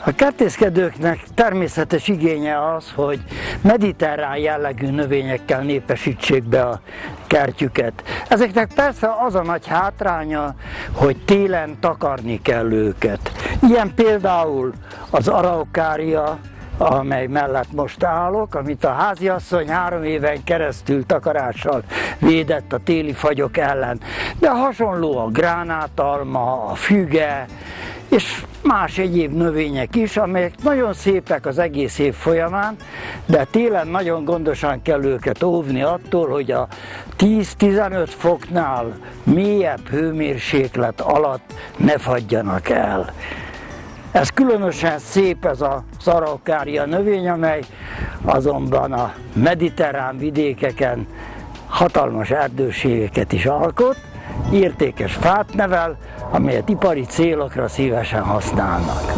A kertészkedőknek természetes igénye az, hogy mediterrán jellegű növényekkel népesítsék be a kertjüket. Ezeknek persze az a nagy hátránya, hogy télen takarni kell őket. Ilyen például az araukária, amely mellett most állok, amit a háziasszony 3 éven keresztül takarással védett a téli fagyok ellen. De hasonló a gránátalma, a füge, és más egyéb növények is, amelyek nagyon szépek az egész év folyamán, de télen nagyon gondosan kell őket óvni attól, hogy a 10-15 foknál mélyebb hőmérséklet alatt ne fagyjanak el. Ez különösen szép, ez az araukária növény, amely azonban a mediterrán vidékeken hatalmas erdőségeket is alkot, értékes fát nevel, amelyet ipari célokra szívesen használnak.